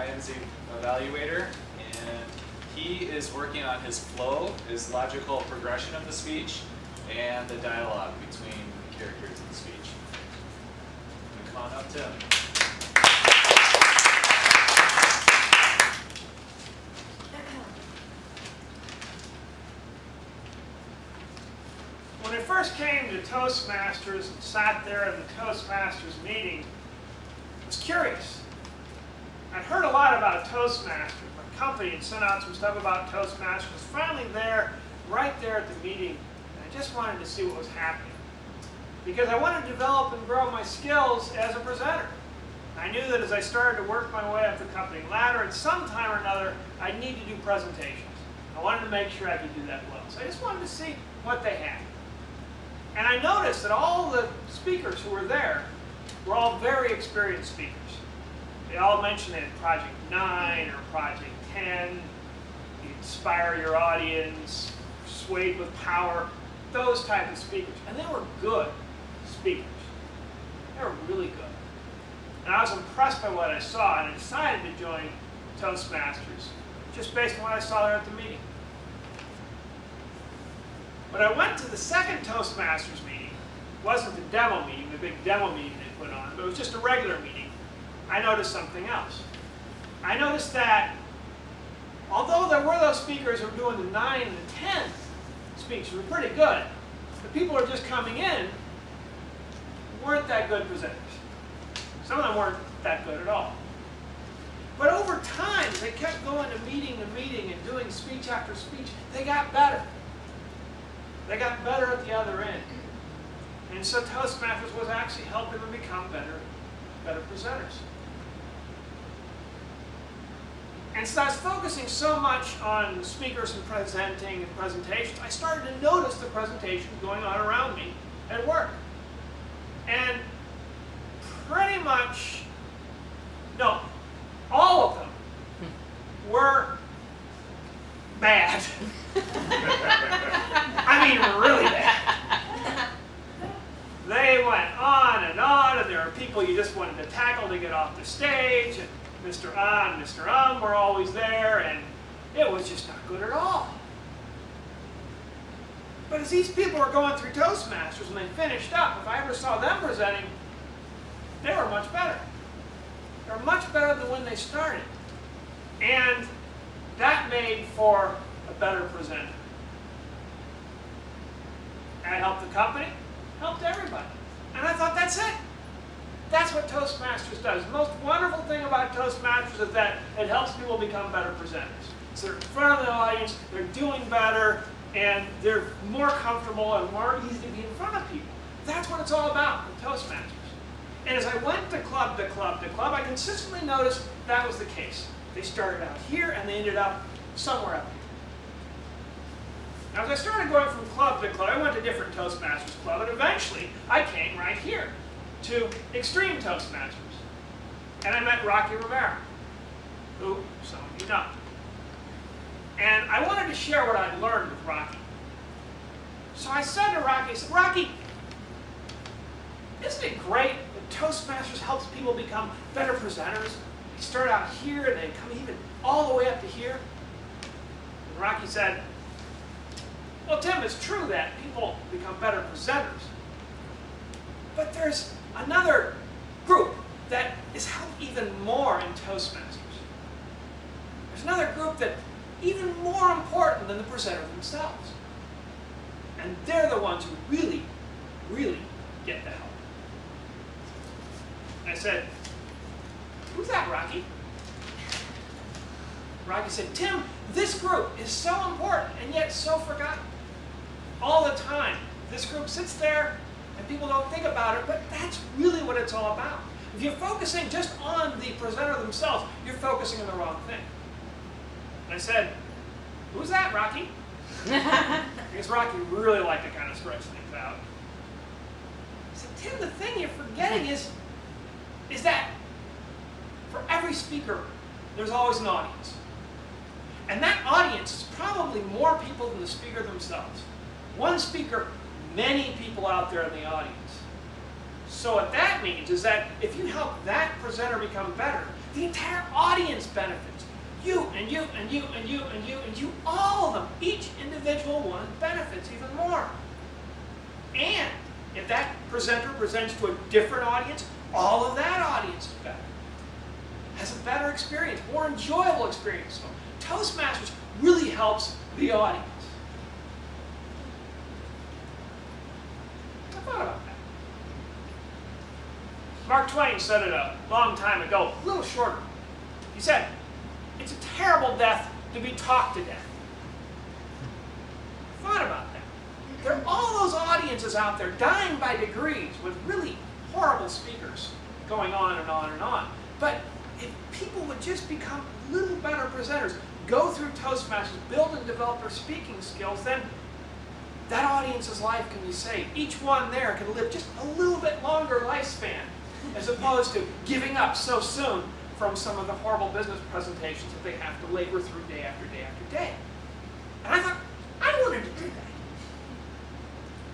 INZ evaluator, and he is working on his flow, his logical progression of the speech, and the dialogue between the characters in the speech. Come on up, Tim. When I first came to Toastmasters and sat there in the Toastmasters meeting, I was curious. I'd heard a lot about Toastmasters. My company had sent out some stuff about Toastmasters. I was finally there, right there at the meeting, and I just wanted to see what was happening. Because I wanted to develop and grow my skills as a presenter. I knew that as I started to work my way up the company ladder, at some time or another, I'd need to do presentations. I wanted to make sure I could do that well. So I just wanted to see what they had. And I noticed that all the speakers who were there were all very experienced speakers. They all mentioned they had Project 9 or Project 10, inspire your audience, swayed with power, those type of speakers. And they were good speakers. They were really good. And I was impressed by what I saw, and I decided to join Toastmasters just based on what I saw there at the meeting. When I went to the second Toastmasters meeting, it wasn't the demo meeting, the big demo meeting they put on, but it was just a regular meeting, I noticed something else. I noticed that although there were those speakers who were doing the 9 and the 10 speeches were pretty good, the people who were just coming in weren't that good presenters. Some of them weren't that good at all. But over time, they kept going to meeting and doing speech after speech. They got better. They got better at the other end. And so Toastmasters was actually helping them become better presenters. And so I was focusing so much on speakers and presenting and presentations, I started to notice the presentations going on around me at work. And pretty much, no, all of them were bad. I mean, really bad. They went on, and there were people you just wanted to tackle to get off the stage, and Mr. Ah and Mr. Were always there, and it was just not good at all. But as these people were going through Toastmasters, when they finished up, if I ever saw them presenting, they were much better. They were much better than when they started. And that made for a better presenter. And it helped the company, helped everybody. And I thought, that's it. That's what Toastmasters does. The most wonderful thing about Toastmasters is that it helps people become better presenters. So they're in front of the audience, they're doing better, and they're more comfortable and more easy to be in front of people. That's what it's all about with Toastmasters. And as I went to club to club to club, I consistently noticed that was the case. They started out here and they ended up somewhere up here. Now as I started going from club to club, I went to different Toastmasters club, and eventually I came right here to Extreme Toastmasters. And I met Rocky Romero, who some of you know. And I wanted to share what I'd learned with Rocky. So I said to Rocky, I said, Rocky, isn't it great that Toastmasters helps people become better presenters? They start out here and they come even all the way up to here. And Rocky said, well, Tim, it's true that people become better presenters. But there's another group that is helped even more in Toastmasters. There's another group that's even more important than the presenter themselves. And they're the ones who really, really get the help. And I said, who's that, Rocky? Rocky said, Tim, this group is so important and yet so forgotten. All the time, this group sits there and people don't think about it, but that's really what it's all about. If you're focusing just on the presenter themselves, you're focusing on the wrong thing. And I said, who's that, Rocky? Because Rocky really liked to kind of stretch things out. I said, Tim, the thing you're forgetting is that for every speaker, there's always an audience. And that audience is probably more people than the speaker themselves. One speaker, many people out there in the audience. So what that means is that if you help that presenter become better, the entire audience benefits. You and you and you and you and you and you, all of them, each individual one benefits even more. And if that presenter presents to a different audience, all of that audience is better. Has a better experience, more enjoyable experience. So Toastmasters really helps the audience. I thought about that. Mark Twain said it a long time ago, a little shorter. He said, "It's a terrible death to be talked to death." I thought about that. There are all those audiences out there dying by degrees with really horrible speakers going on and on and on. But if people would just become a little better presenters, go through Toastmasters, build and develop their speaking skills, then that audience's life can be saved. Each one there can live just a little bit longer lifespan, as opposed to giving up so soon from some of the horrible business presentations that they have to labor through day after day after day. And I thought, I wanted to do that.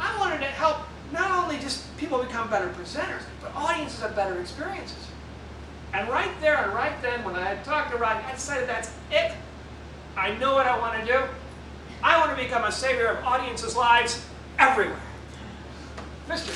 I wanted to help not only just people become better presenters, but audiences have better experiences. And right there and right then, when I had talked to Rodney, I decided that's it. I know what I want to do. I want to become a savior of audiences' lives everywhere. Mr.